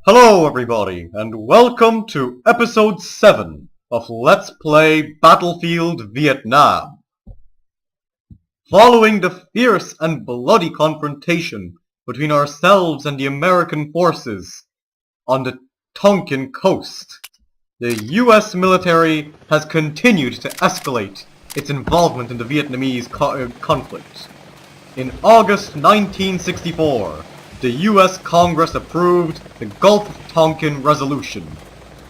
Hello everybody, and welcome to episode 7 of Let's Play Battlefield Vietnam. Following the fierce and bloody confrontation between ourselves and the American forces on the Tonkin coast, the US military has continued to escalate its involvement in the Vietnamese conflict. In August 1964, the US Congress approved the Gulf of Tonkin Resolution,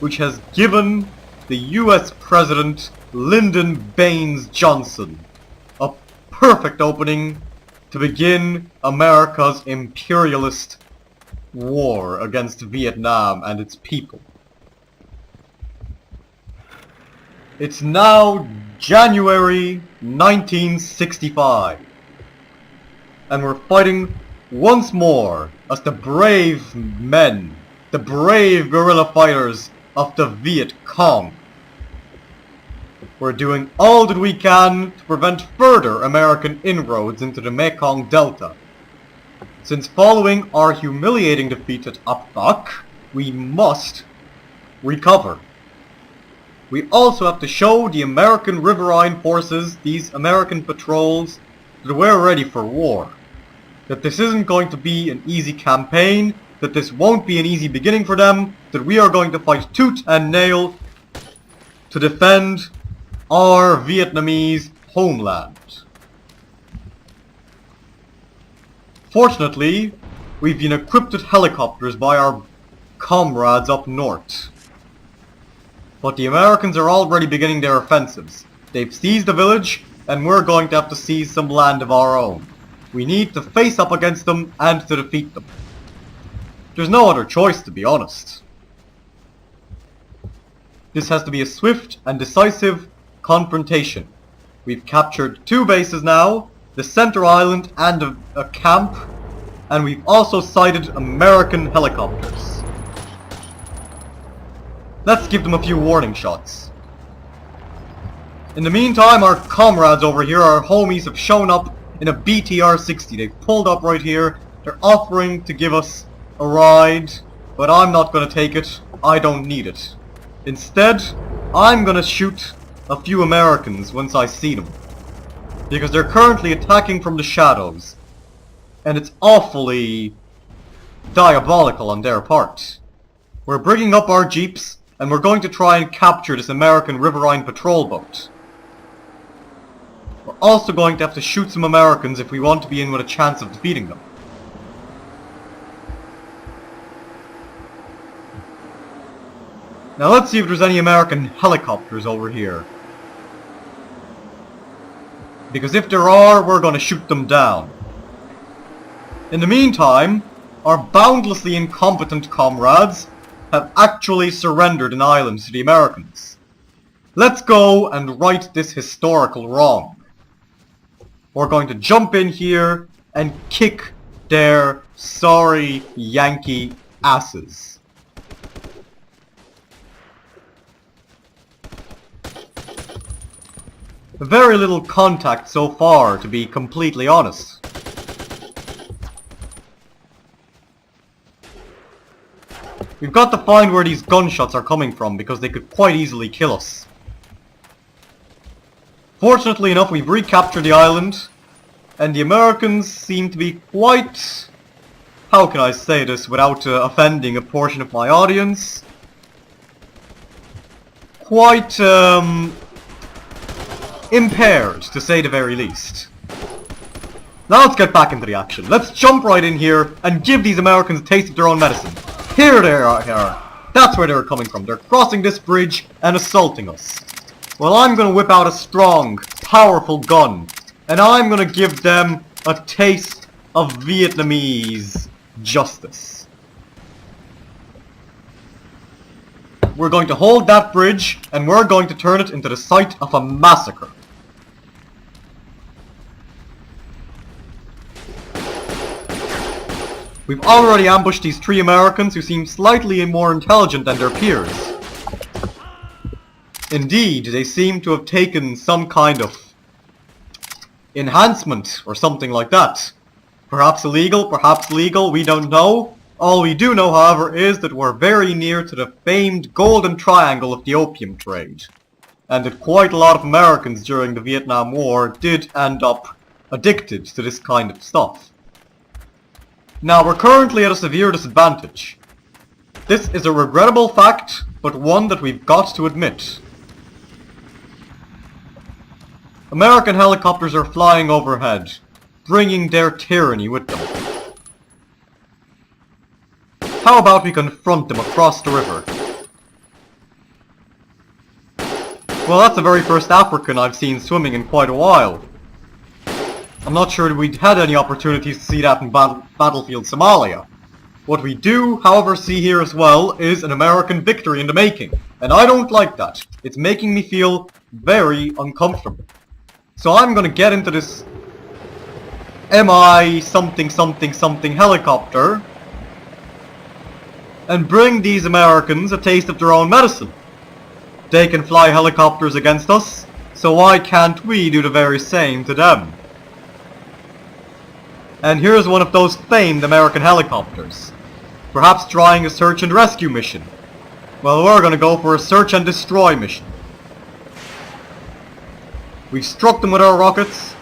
which has given the US President Lyndon Baines Johnson a perfect opening to begin America's imperialist war against Vietnam and its people. It's now January 1965, and we're fighting once more as the brave men, the brave guerrilla fighters of the Viet Cong. We're doing all that we can to prevent further American inroads into the Mekong Delta. Since following our humiliating defeat at Ap Bac, we must recover. We also have to show the American riverine forces, these American patrols, that we're ready for war. That this isn't going to be an easy campaign, that this won't be an easy beginning for them, that we are going to fight tooth and nail to defend our Vietnamese homeland. Fortunately, we've been equipped with helicopters by our comrades up north. But the Americans are already beginning their offensives. They've seized the village, and we're going to have to seize some land of our own. We need to face up against them and to defeat them. There's no other choice, to be honest. This has to be a swift and decisive confrontation. We've captured 2 bases now, the center island and a camp, and we've also sighted American helicopters. Let's give them a few warning shots. In the meantime, our comrades over here, our homies, have shown up in a BTR-60. They've pulled up right here. They're offering to give us a ride, but I'm not gonna take it. I don't need it. Instead, I'm gonna shoot a few Americans once I see them, because they're currently attacking from the shadows, and it's awfully diabolical on their part. We're bringing up our jeeps, and we're going to try and capture this American riverine patrol boat. We're also going to have to shoot some Americans if we want to be in with a chance of defeating them. Now let's see if there's any American helicopters over here. Because if there are, we're going to shoot them down. In the meantime, our boundlessly incompetent comrades have actually surrendered an island to the Americans. Let's go and right this historical wrong. We're going to jump in here and kick their sorry Yankee asses. Very little contact so far, to be completely honest. We've got to find where these gunshots are coming from, because they could quite easily kill us. Fortunately enough, we've recaptured the island, and the Americans seem to be quite... how can I say this without offending a portion of my audience? Quite, impaired, to say the very least. Now let's get back into the action. Let's jump right in here and give these Americans a taste of their own medicine. Here they are. That's where they were coming from. They're crossing this bridge and assaulting us. Well, I'm gonna whip out a strong, powerful gun, and I'm gonna give them a taste of Vietnamese justice. We're going to hold that bridge, and we're going to turn it into the site of a massacre. We've already ambushed these 3 Americans who seem slightly more intelligent than their peers. Indeed, they seem to have taken some kind of enhancement or something like that. Perhaps illegal, perhaps legal, we don't know. All we do know, however, is that we're very near to the famed Golden Triangle of the opium trade, and that quite a lot of Americans during the Vietnam War did end up addicted to this kind of stuff. Now, we're currently at a severe disadvantage. This is a regrettable fact, but one that we've got to admit. American helicopters are flying overhead, bringing their tyranny with them. How about we confront them across the river? Well, that's the very first African I've seen swimming in quite a while. I'm not sure that we'd had any opportunities to see that in Battlefield Somalia. What we do, however, see here as well is an American victory in the making. And I don't like that. It's making me feel very uncomfortable. So I'm gonna get into this MI something something something helicopter and bring these Americans a taste of their own medicine. They can fly helicopters against us, so why can't we do the very same to them? And here's one of those famed American helicopters. Perhaps trying a search and rescue mission. Well, we're gonna go for a search and destroy mission. We've struck them with our rockets.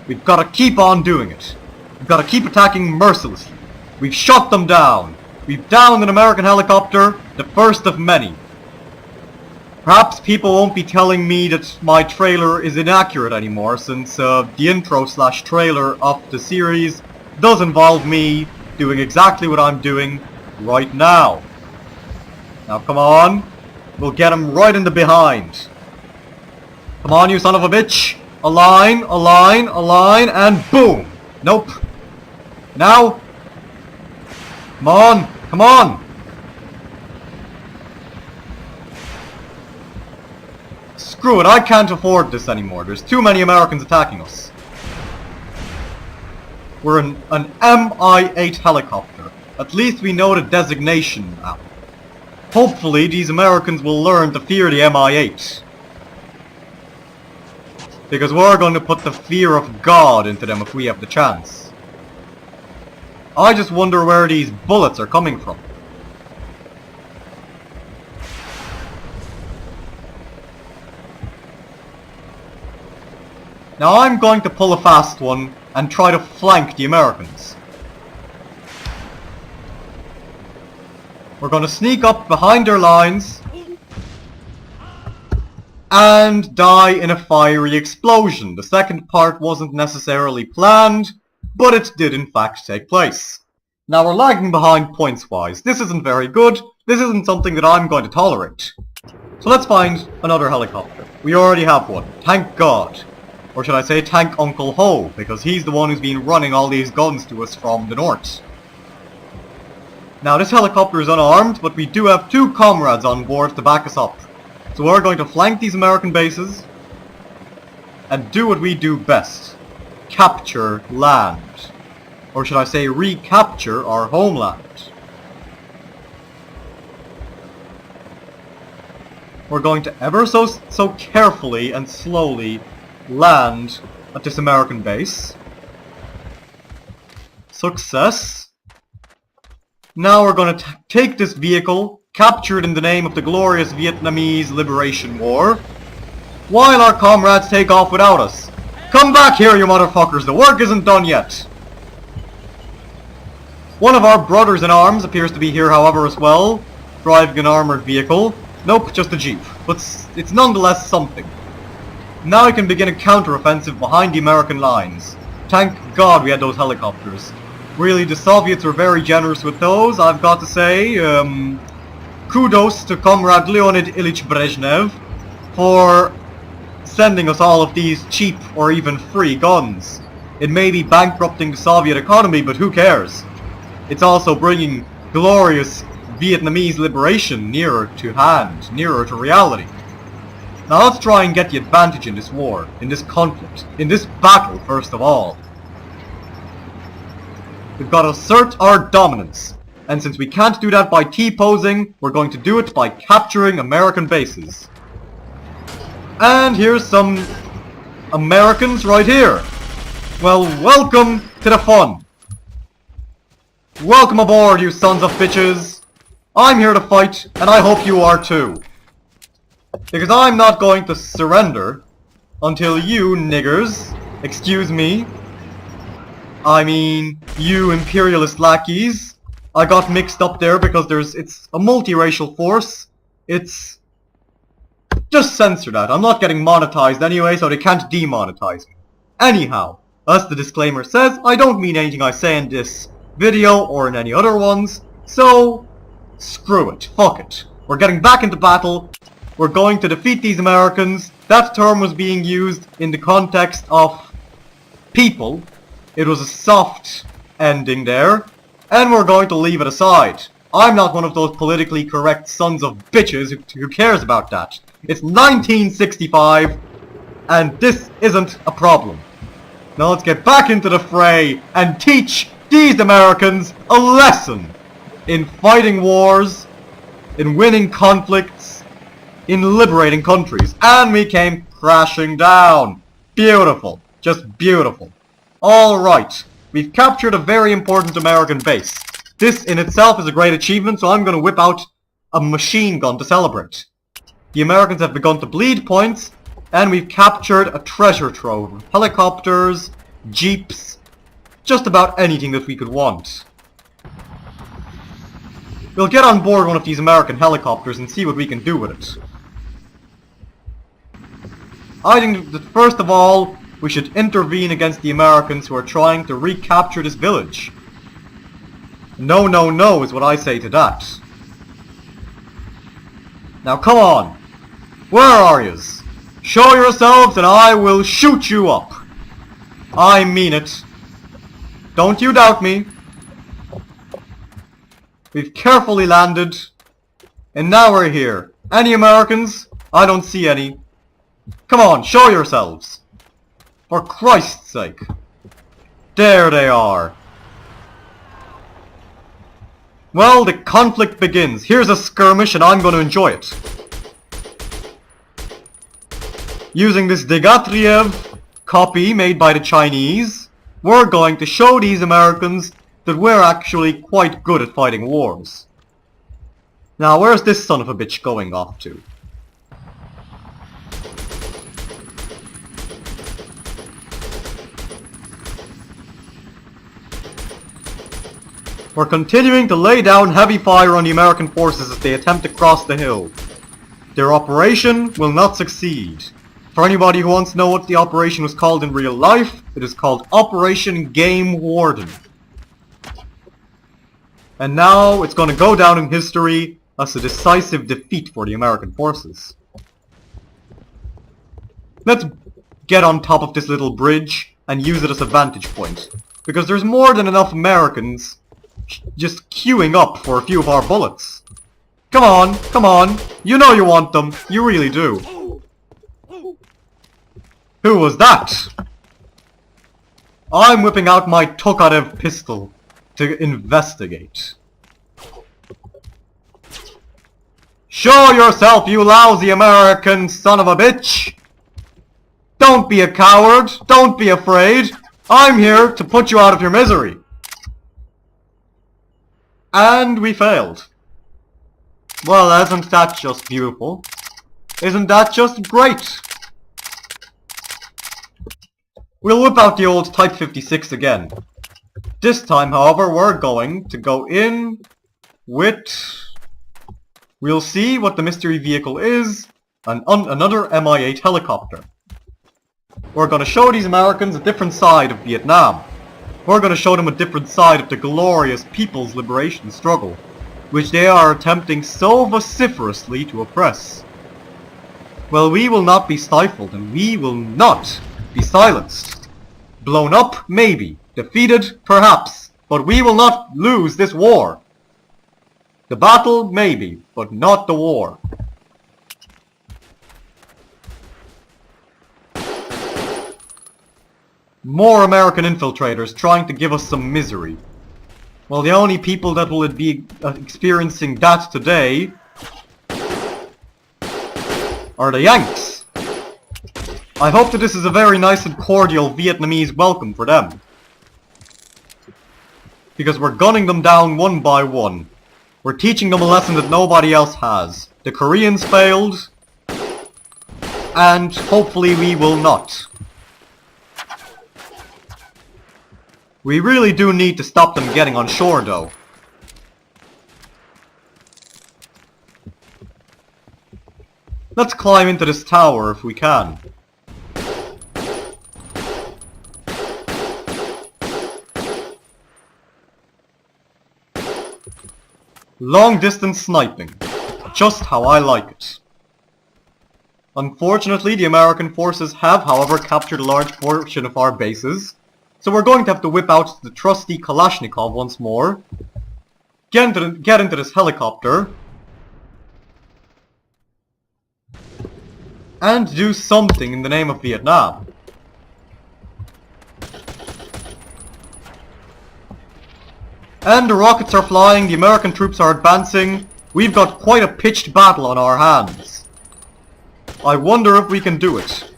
We've got to keep on doing it. We've got to keep attacking mercilessly. We've shot them down. We've downed an American helicopter, the first of many. Perhaps people won't be telling me that my trailer is inaccurate anymore, since the intro/trailer of the series does involve me doing exactly what I'm doing right now. Now come on, we'll get him right in the behind. Come on, you son of a bitch! A line, a line, a line, and boom! Nope. Now! Come on! Come on! Screw it, I can't afford this anymore. There's too many Americans attacking us. We're an Mi-8 helicopter. At least we know the designation now. Hopefully these Americans will learn to fear the Mi-8. Because we're going to put the fear of God into them if we have the chance. I just wonder where these bullets are coming from. Now I'm going to pull a fast one and try to flank the Americans. We're going to sneak up behind their lines and die in a fiery explosion. The second part wasn't necessarily planned, but it did in fact take place. Now we're lagging behind points-wise. This isn't very good. This isn't something that I'm going to tolerate. So let's find another helicopter. We already have one. Thank God. Or should I say thank Uncle Ho, because he's the one who's been running all these guns to us from the north. Now this helicopter is unarmed, but we do have two comrades on board to back us up. So we're going to flank these American bases and do what we do best. Capture land. Or should I say recapture our homeland. We're going to ever so carefully and slowly land at this American base. Success. Now we're going to take this vehicle, captured in the name of the glorious Vietnamese Liberation War, while our comrades take off without us. Come back here, you motherfuckers, the work isn't done yet! One of our brothers in arms appears to be here, however, as well, driving an armored vehicle. Nope, just a jeep, but it's nonetheless something. Now we can begin a counter-offensive behind the American lines. Thank God we had those helicopters. Really, the Soviets were very generous with those, I've got to say. Kudos to Comrade Leonid Ilyich Brezhnev for sending us all of these cheap or even free guns. It may be bankrupting the Soviet economy, but who cares? It's also bringing glorious Vietnamese liberation nearer to hand, nearer to reality. Now let's try and get the advantage in this war, in this conflict, in this battle first of all. We've got to assert our dominance, and since we can't do that by T-posing, we're going to do it by capturing American bases. And here's some Americans right here. Well, welcome to the fun. Welcome aboard, you sons of bitches! I'm here to fight, and I hope you are too. Because I'm not going to surrender until you niggers, excuse me, I mean, you imperialist lackeys. I got mixed up there because it's a multiracial force. Just censor that. I'm not getting monetized anyway, so they can't demonetize me. Anyhow, as the disclaimer says, I don't mean anything I say in this video or in any other ones, so screw it. Fuck it. We're getting back into battle. We're going to defeat these Americans. That term was being used in the context of people. It was a soft ending there, and we're going to leave it aside. I'm not one of those politically correct sons of bitches who cares about that. It's 1965, and this isn't a problem. Now let's get back into the fray and teach these Americans a lesson in fighting wars, in winning conflicts, in liberating countries. And we came crashing down. Beautiful. Just beautiful. Alright, we've captured a very important American base. This in itself is a great achievement, so I'm going to whip out a machine gun to celebrate. The Americans have begun to bleed points, and we've captured a treasure trove. Helicopters, jeeps, just about anything that we could want. We'll get on board one of these American helicopters and see what we can do with it. I think that first of all, we should intervene against the Americans who are trying to recapture this village. No, no, no is what I say to that. Now come on! Where are yous? Show yourselves and I will shoot you up! I mean it. Don't you doubt me. We've carefully landed, and now we're here. Any Americans? I don't see any. Come on, show yourselves! For Christ's sake. There they are. Well, the conflict begins. Here's a skirmish and I'm going to enjoy it. Using this Degatriev copy made by the Chinese, we're going to show these Americans that we're actually quite good at fighting wars. Now, where's this son of a bitch going off to? We're continuing to lay down heavy fire on the American forces as they attempt to cross the hill. Their operation will not succeed. For anybody who wants to know what the operation was called in real life, it is called Operation Game Warden. And now it's going to go down in history as a decisive defeat for the American forces. Let's get on top of this little bridge and use it as a vantage point. Because there's more than enough Americans just queuing up for a few of our bullets. Come on, come on. You know you want them. You really do. Who was that? I'm whipping out my Tokarev pistol to investigate. Show yourself, you lousy American son of a bitch! Don't be a coward. Don't be afraid. I'm here to put you out of your misery. And we failed. Well, isn't that just beautiful? Isn't that just great? We'll whip out the old Type 56 again. This time, however, we're going to go in with... We'll see what the mystery vehicle is. Another Mi-8 helicopter. We're going to show these Americans a different side of Vietnam. We're going to show them a different side of the glorious People's Liberation struggle, which they are attempting so vociferously to oppress. Well, we will not be stifled, and we will not be silenced. Blown up? Maybe. Defeated? Perhaps. But we will not lose this war. The battle? Maybe. But not the war. More American infiltrators trying to give us some misery. Well, the only people that will be experiencing that today are the Yanks. I hope that this is a very nice and cordial Vietnamese welcome for them. Because we're gunning them down one by one. We're teaching them a lesson that nobody else has. The Koreans failed, and hopefully we will not. We really do need to stop them getting on shore, though. Let's climb into this tower if we can. Long distance sniping. Just how I like it. Unfortunately, the American forces have, however, captured a large portion of our bases. So we're going to have to whip out the trusty Kalashnikov once more. Get into this helicopter. And do something in the name of Vietnam. And the rockets are flying, the American troops are advancing. We've got quite a pitched battle on our hands. I wonder if we can do it.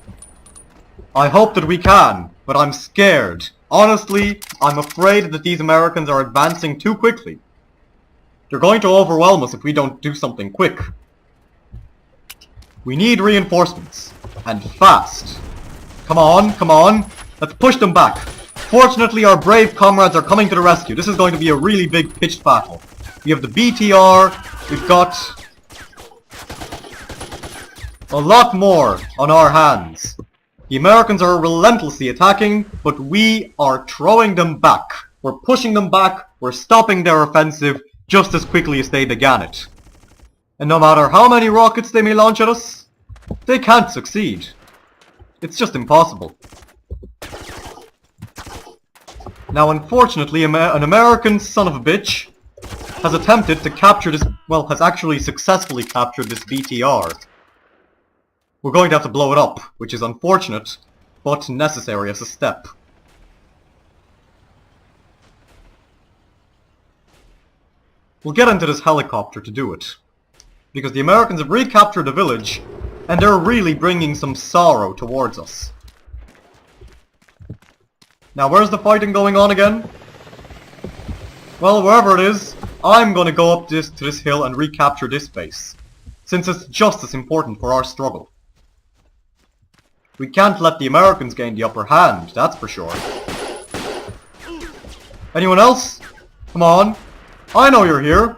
I hope that we can, but I'm scared. Honestly, I'm afraid that these Americans are advancing too quickly. They're going to overwhelm us if we don't do something quick. We need reinforcements. And fast. Come on, come on. Let's push them back. Fortunately, our brave comrades are coming to the rescue. This is going to be a really big pitched battle. We have the BTR. We've got a lot more on our hands. The Americans are relentlessly attacking, but we are throwing them back. We're pushing them back. We're stopping their offensive just as quickly as they began it. And no matter how many rockets they may launch at us, they can't succeed. It's just impossible. Now, unfortunately, an American son of a bitch has attempted to capture this, well, has actually successfully captured this BTR. We're going to have to blow it up, which is unfortunate, but necessary as a step. We'll get into this helicopter to do it, because the Americans have recaptured the village, and they're really bringing some sorrow towards us. Now, where's the fighting going on again? Well, wherever it is, I'm gonna go up to this hill and recapture this base, since it's just as important for our struggle. We can't let the Americans gain the upper hand, that's for sure. Anyone else? Come on. I know you're here.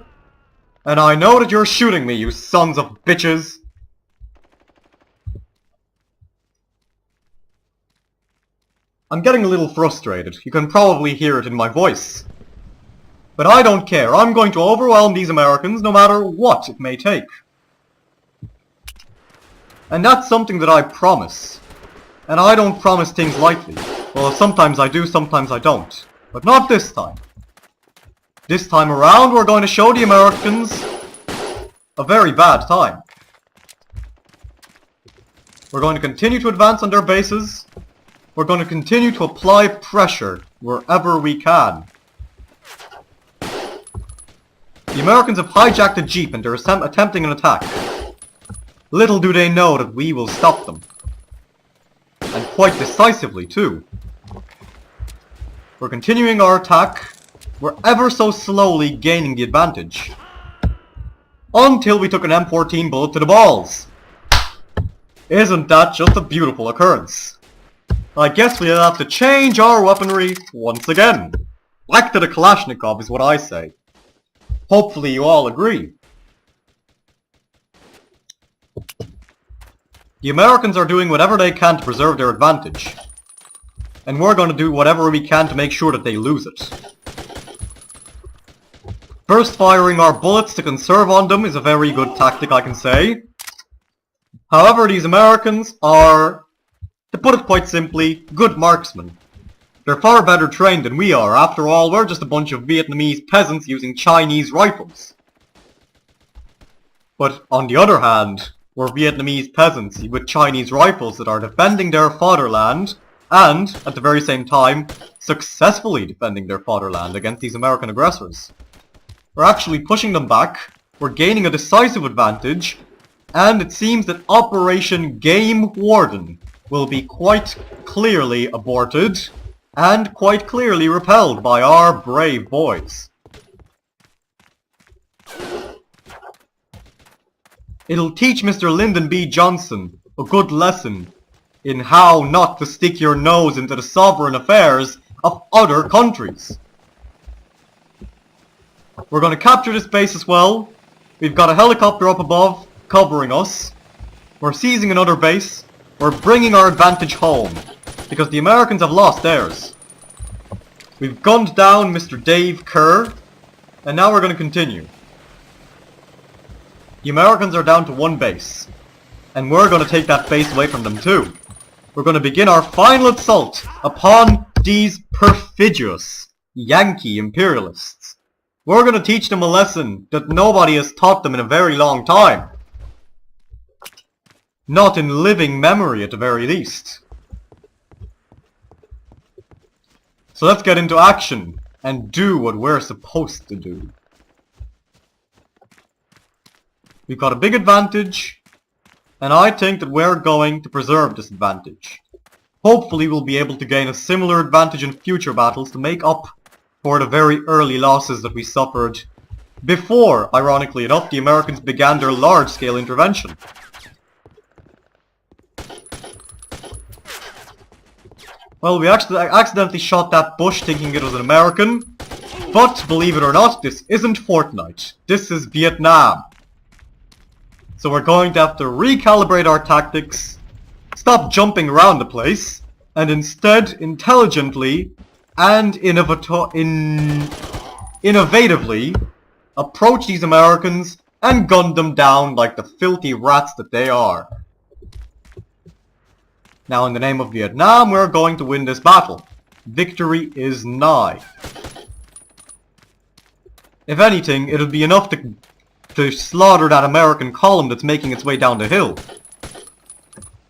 And I know that you're shooting me, you sons of bitches. I'm getting a little frustrated. You can probably hear it in my voice. But I don't care. I'm going to overwhelm these Americans no matter what it may take. And that's something that I promise. And I don't promise things lightly. Well, sometimes I do, sometimes I don't. But not this time. This time around, we're going to show the Americans a very bad time. We're going to continue to advance on their bases. We're going to continue to apply pressure wherever we can. The Americans have hijacked a jeep and they're attempting an attack. Little do they know that we will stop them. And quite decisively, too. We're continuing our attack. We're ever so slowly gaining the advantage. Until we took an M14 bullet to the balls. Isn't that just a beautiful occurrence? I guess we'll have to change our weaponry once again. Back to the Kalashnikov is what I say. Hopefully you all agree. The Americans are doing whatever they can to preserve their advantage. And we're going to do whatever we can to make sure that they lose it. Burst firing our bullets to conserve on them is a very good tactic, I can say. However, these Americans are, to put it quite simply, good marksmen. They're far better trained than we are. After all, we're just a bunch of Vietnamese peasants using Chinese rifles. But on the other hand, we're Vietnamese peasants with Chinese rifles that are defending their fatherland and, at the very same time, successfully defending their fatherland against these American aggressors. We're actually pushing them back, we're gaining a decisive advantage, and it seems that Operation Game Warden will be quite clearly aborted, and quite clearly repelled by our brave boys. It'll teach Mr. Lyndon B. Johnson a good lesson in how not to stick your nose into the sovereign affairs of other countries. We're going to capture this base as well. We've got a helicopter up above covering us. We're seizing another base. We're bringing our advantage home because the Americans have lost theirs. We've gunned down Mr. Dave Kerr, and now we're going to continue. The Americans are down to one base, and we're going to take that base away from them too. We're going to begin our final assault upon these perfidious Yankee imperialists. We're going to teach them a lesson that nobody has taught them in a very long time. Not in living memory at the very least. So let's get into action and do what we're supposed to do. We've got a big advantage, and I think that we're going to preserve this advantage. Hopefully we'll be able to gain a similar advantage in future battles to make up for the very early losses that we suffered before, ironically enough, the Americans began their large-scale intervention. Well, we accidentally shot that bush thinking it was an American, but believe it or not, this isn't Fortnite. This is Vietnam. So we're going to have to recalibrate our tactics, stop jumping around the place, and instead intelligently and innovatively approach these Americans and gun them down like the filthy rats that they are. Now, in the name of Vietnam, we're going to win this battle. Victory is nigh. If anything, it'll be enough to slaughter that American column that's making its way down the hill.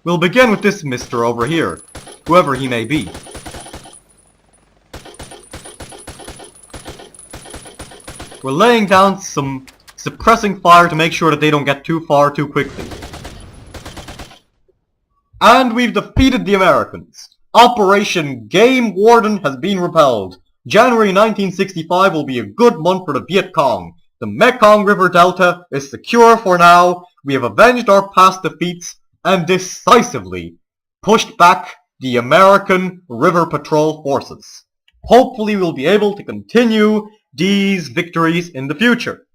We'll begin with this mister over here, whoever he may be. We're laying down some suppressing fire to make sure that they don't get too far too quickly. And we've defeated the Americans. Operation Game Warden has been repelled. January 1965 will be a good month for the Viet Cong. The Mekong River Delta is secure for now. We have avenged our past defeats and decisively pushed back the American River Patrol forces. Hopefully we'll be able to continue these victories in the future.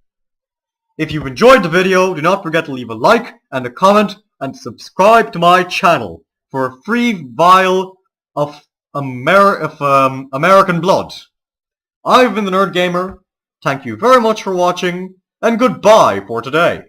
If you've enjoyed the video, do not forget to leave a like and a comment and subscribe to my channel for a free vial of American blood. I've been the Nerd Gamer. Thank you very much for watching, and goodbye for today.